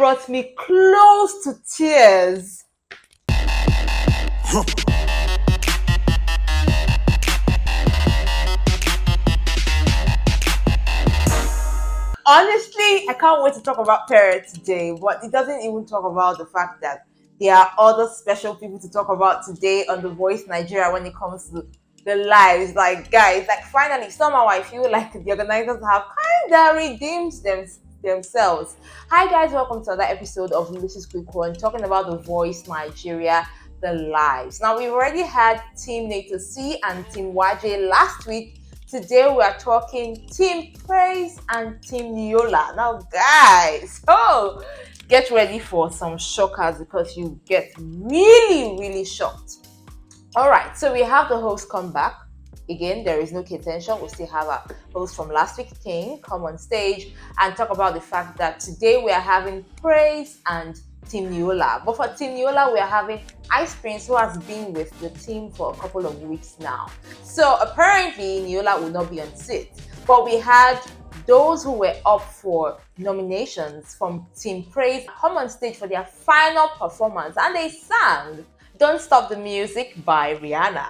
brought me close to tears. Honestly, I can't wait to talk about Pere today, but it doesn't even talk about the fact that there are other special people to talk about today on The Voice Nigeria when it comes to the lives. Like, guys, like finally, somehow I feel like the organizers have kind of redeemed themselves. Hi, guys, welcome to another episode of Lucy's Quick One, talking about The Voice Nigeria, the lives. Now, we've already had Team Nato C and Team YJ last week. Today we are talking Team Praise and Team Yola. Now, guys, get ready for some shockers because you get really shocked. All right, so we have the host come back. Again, there is no tension. We still have our host from last week, King, come on stage and talk about the fact that today we are having Praise and Team Yola. But for Team Yola, we are having Ice Prince, who has been with the team for a couple of weeks now. So apparently, Yola will not be on set. But we had those who were up for nominations from Team Praise come on stage for their final performance, and they sang Don't Stop the Music by Rihanna.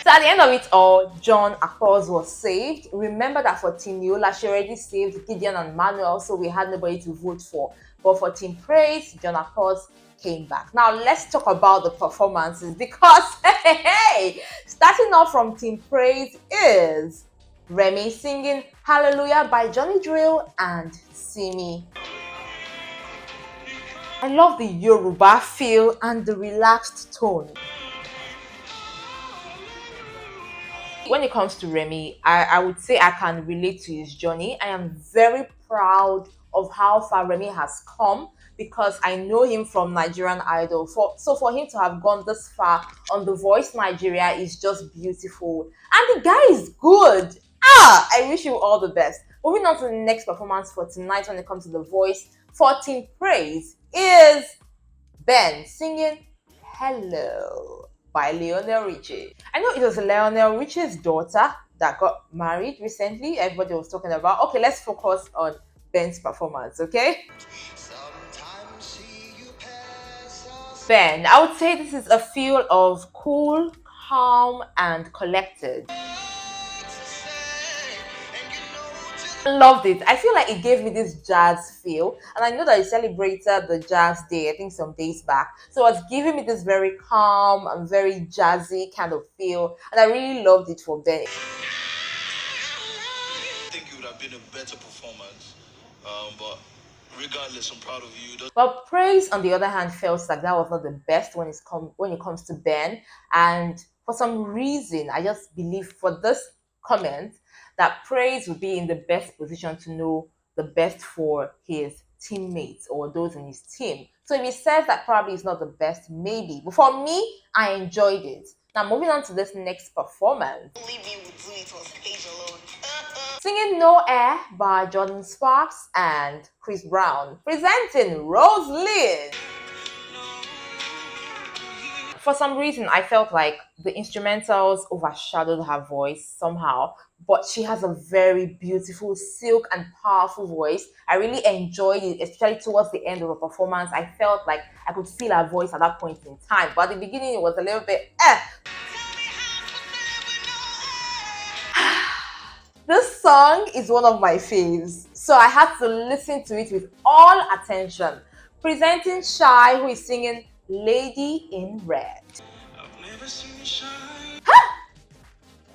So at the end of it all, John Applause was saved. Remember that for Team Yola, she already saved Gideon and Manuel, so we had nobody to vote for. But for Team Praise, John Applause came back. Now let's talk about the performances because, starting off from Team Praise is Remy singing Hallelujah by Johnny Drill and Simi. I love the Yoruba feel and the relaxed tone. When it comes to Remy, I would say I can relate to his journey. I am very proud of how far Remy has come because I know him from Nigerian Idol. So for him to have gone this far on The Voice Nigeria is just beautiful. And the guy is good. I wish you all the best. Moving on to the next performance for tonight when it comes to The Voice for Team Praise is Ben singing Hello by Lionel Richie. I know it was Lionel Richie's daughter that got married recently. Everybody was talking about. Okay, let's focus on Ben's performance, okay? Ben, I would say this is a feel of cool, calm, and collected. Loved it. I feel like it gave me this jazz feel, and I know that it celebrated the Jazz Day, I think some days back. So it's giving me this very calm and very jazzy kind of feel, and I really loved it for Ben. I think it would have been a better performance, but regardless, I'm proud of you. But Praise, on the other hand, felt like that was not the best when it comes to Ben, and for some reason, I just believe for this comment that Praise would be in the best position to know the best for his teammates or those in his team. So if he says that probably is not the best, maybe. But for me, I enjoyed it. Now moving on to this next performance. Only me would do it on stage alone. Singing No Air by Jordan Sparks and Chris Brown, presenting Roselyn. For some reason, I felt like the instrumentals overshadowed her voice somehow, but she has a very beautiful, silk and powerful voice. I really enjoyed it, especially towards the end of the performance. I felt like I could feel her voice at that point in time, but at the beginning it was a little bit This song is one of my faves, so I had to listen to it with all attention. Presenting Shy, who is singing Lady in Red. I've never seen you shine.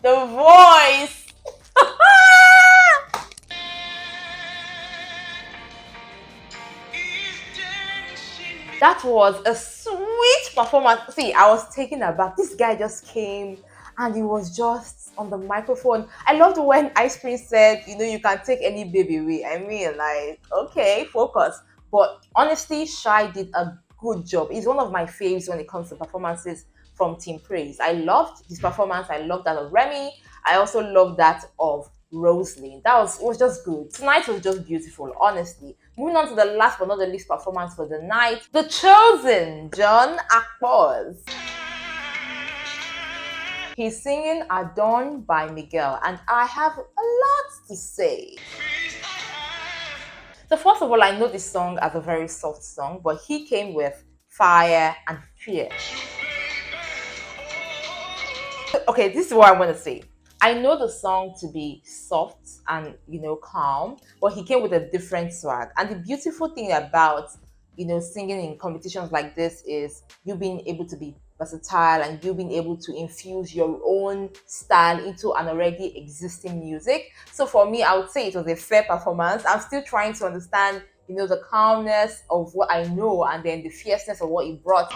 The voice! That was a sweet performance. See, I was taken aback. This guy just came and he was just on the microphone. I loved when Ice Prince said, you can take any baby away. I mean, like, okay, focus. But honestly, Shy did a good job. He's one of my faves when it comes to performances from Team Praise. I loved his performance. I loved that of Remy. I also loved that of Roselyn. It was just good. Tonight was just beautiful, honestly. Moving on to the last but not the least performance for the night, The Chosen, John Applause. He's singing Adorn by Miguel, and I have a lot to say. So first of all, I know this song as a very soft song, but he came with fire and fear. Okay, this is what I want to say. I know the song to be soft and calm, but he came with a different swag. And the beautiful thing about singing in competitions like this is you being able to be versatile and you being able to infuse your own style into an already existing music. So for me, I would say it was a fair performance. I'm still trying to understand the calmness of what I know and then the fierceness of what he brought,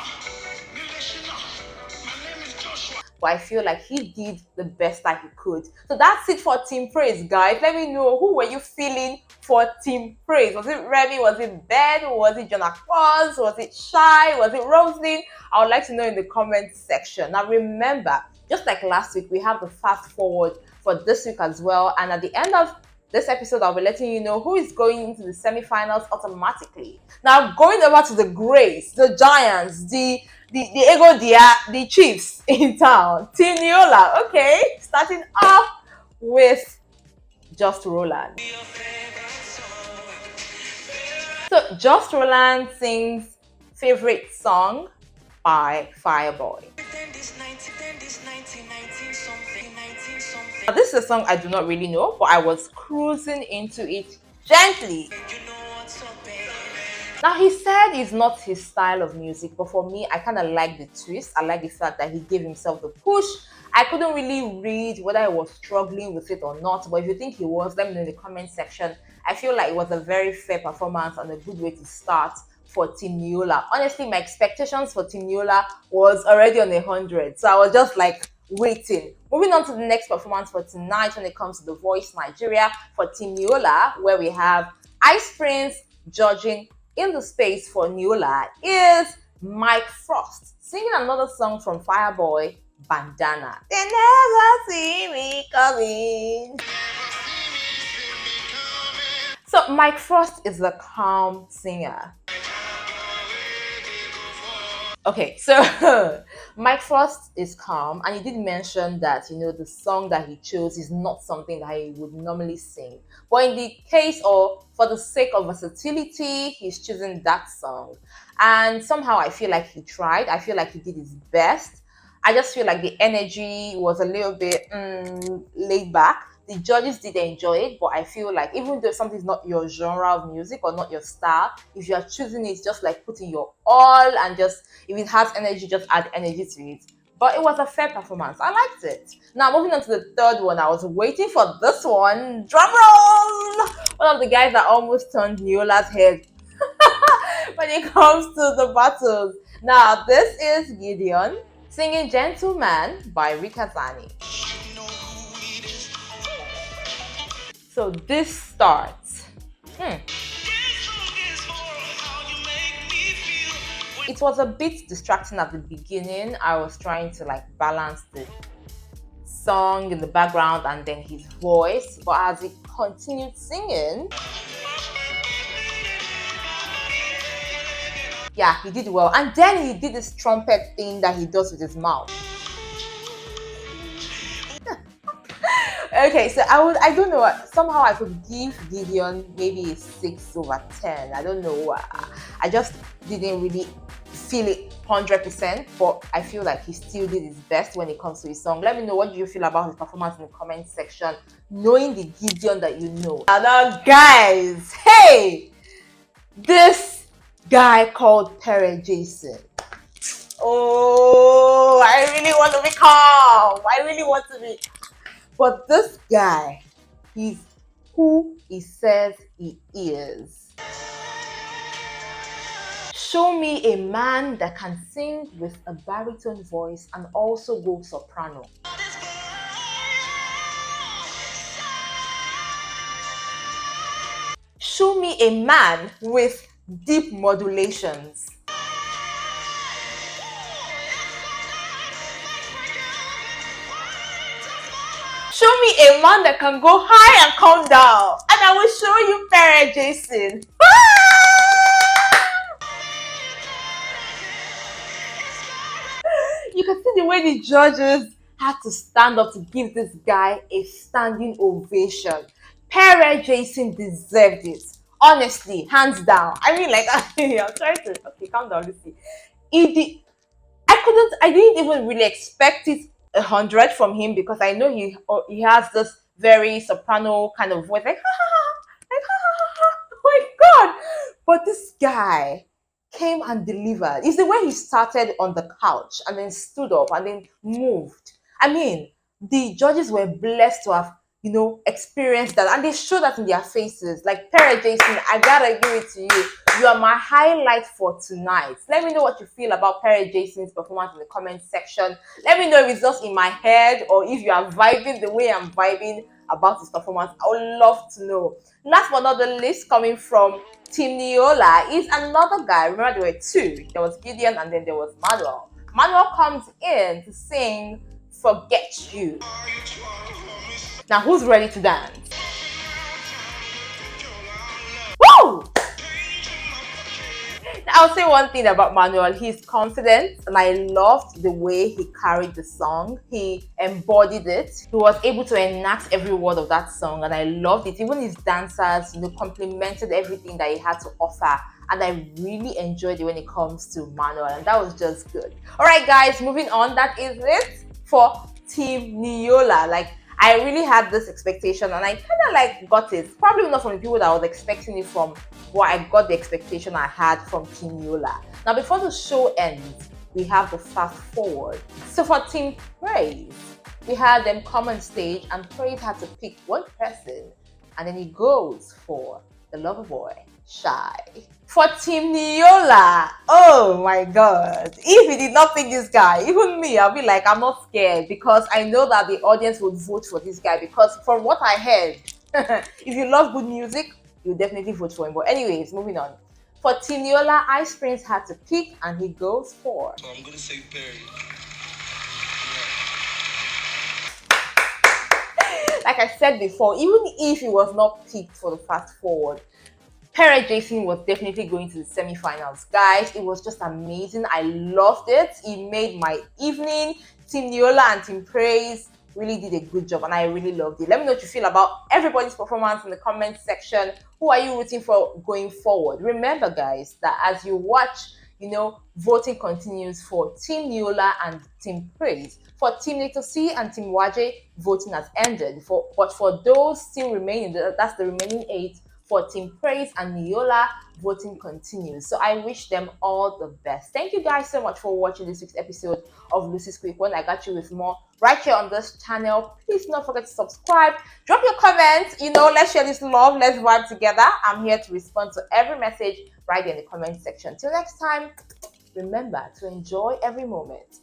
but I feel like he did the best that he could. So that's it for Team Praise, guys. Let me know, who were you feeling for Team Praise? Was it Remy? Was it Ben? Was it John Aquaz? Was it Shy? Was it Roslyn? I would like to know in the comment section. Now remember, just like last week, we have the fast forward for this week as well. And at the end of this episode, I'll be letting you know who is going into the semi-finals automatically. Now, going over to the Grays, the Giants, the Ego Dia, the Chiefs in town, Team Yola. Okay, starting off with Just Roland. So, Just Roland sings favorite song by Fireboy. Now, this is a song I do not really know, but I was cruising into it gently. Now, he said it's not his style of music, but for me, I kind of like the twist. I like the fact that he gave himself the push. I couldn't really read whether I was struggling with it or not, but if you think he was, let me know in the comment section. I feel like it was a very fair performance and a good way to start for Team Yola. Honestly, my expectations for Team Yola was already on 100, so I was just like waiting. Moving on to the next performance for tonight when it comes to The Voice Nigeria for Team Yola, where we have Ice Prince judging. In the space for Yola is Mike Frost singing another song from Fireboy, Bandana. They never see me coming. So Mike Frost is the calm singer. Okay, so Mike Frost is calm, and he did mention that the song that he chose is not something that he would normally sing. But in the case, or for the sake of versatility, he's choosing that song. And somehow I feel like he tried. I feel like he did his best. I just feel like the energy was a little bit laid back. The judges did enjoy it, but I feel like even though something's not your genre of music or not your style, if you are choosing it, just like putting your all and just, if it has energy, just add energy to it. But it was a fair performance. I liked it. Now, moving on to the third one, I was waiting for this one. Drum roll! One of the guys that almost turned Niola's head when it comes to the battles. Now, this is Gideon singing Gentleman by Rika Zani. So this starts. It was a bit distracting at the beginning. I was trying to like balance the song in the background and then his voice, but as he continued singing, yeah, he did well. And then he did this trumpet thing that he does with his mouth. Okay, so I don't know, somehow I could give Gideon maybe a 6/10. I don't know, I just didn't really feel it 100%, but I feel like he still did his best when it comes to his song. Let me know, what do you feel about his performance in the comment section, knowing the Gideon that you know. And now guys, hey, this guy called Pere Jason. Oh, I really want to be calm. I really want to be. But this guy, he's who he says he is. Show me a man that can sing with a baritone voice and also go soprano. Show me a man with deep modulations. Show me a man that can go high and come down. And I will show you Pere Jason. You can see the way the judges had to stand up to give this guy a standing ovation. Pere Jason deserved it. Honestly, hands down. I mean, like, I'm trying to, okay, calm down, Lucy. He did, I didn't even really expect it 100 from him because I know he has this very soprano kind of voice, like, ha, ha, ha, like, ha, ha, ha, ha. Oh my God. But this guy came and delivered. It's the way he started on the couch and then stood up and then moved. I mean, the judges were blessed to have, experienced that, and they show that in their faces. Like, Pere Jason, I gotta give it to you. You are my highlight for tonight. Let me know what you feel about Pere Jason's performance in the comment section. Let me know if it's just in my head or if you are vibing the way I'm vibing about his performance. I would love to know. Last but not the least, coming from Team Yola is another guy. Remember, there were two. There was Gideon and then there was Manuel. Manuel comes in to sing Forget You. Now, who's ready to dance? Woo! I'll say one thing about Manuel. He's confident, and I loved the way he carried the song. He embodied it. He was able to enact every word of that song, and I loved it. Even his dancers, complimented everything that he had to offer. And I really enjoyed it when it comes to Manuel, and that was just good. All right, guys, moving on. That is it for Team Yola. Like, I really had this expectation, and I kind of like got it. Probably not from the people that I was expecting it from, but I got the expectation I had from Team Yola. Now, before the show ends, we have the fast forward. So for Team Praise, we had them come on stage, and Praise had to pick one person, and then he goes for the lover boy, Shy. For Team Yola, oh my God. If he did not pick this guy, even me, I'll be like, I'm not scared because I know that the audience would vote for this guy because from what I heard, if you love good music, you definitely vote for him. But anyways, moving on. For Team Yola, Ice Prince had to pick and he goes for. So I'm gonna say Perry. Like I said before, even if he was not picked for the fast forward, Pere Jason was definitely going to the semi-finals. Guys, it was just amazing. I loved it. It made my evening. Team Yola and Team Praise really did a good job and I really loved it. Let me know what you feel about everybody's performance in the comment section. Who are you rooting for going forward? Remember, guys, that as you watch, voting continues for Team Yola and Team Praise. For Team Little C and Team Waje, voting has ended. But for those still remaining, that's the remaining 8, for Team Praise and Yola, voting continues. So I wish them all the best. Thank you guys so much for watching this week's episode of Lucy's Quick One. I got you with more right here on this channel. Please don't forget to subscribe. Drop your comments. Let's share this love. Let's vibe together. I'm here to respond to every message right there in the comment section. Till next time, remember to enjoy every moment.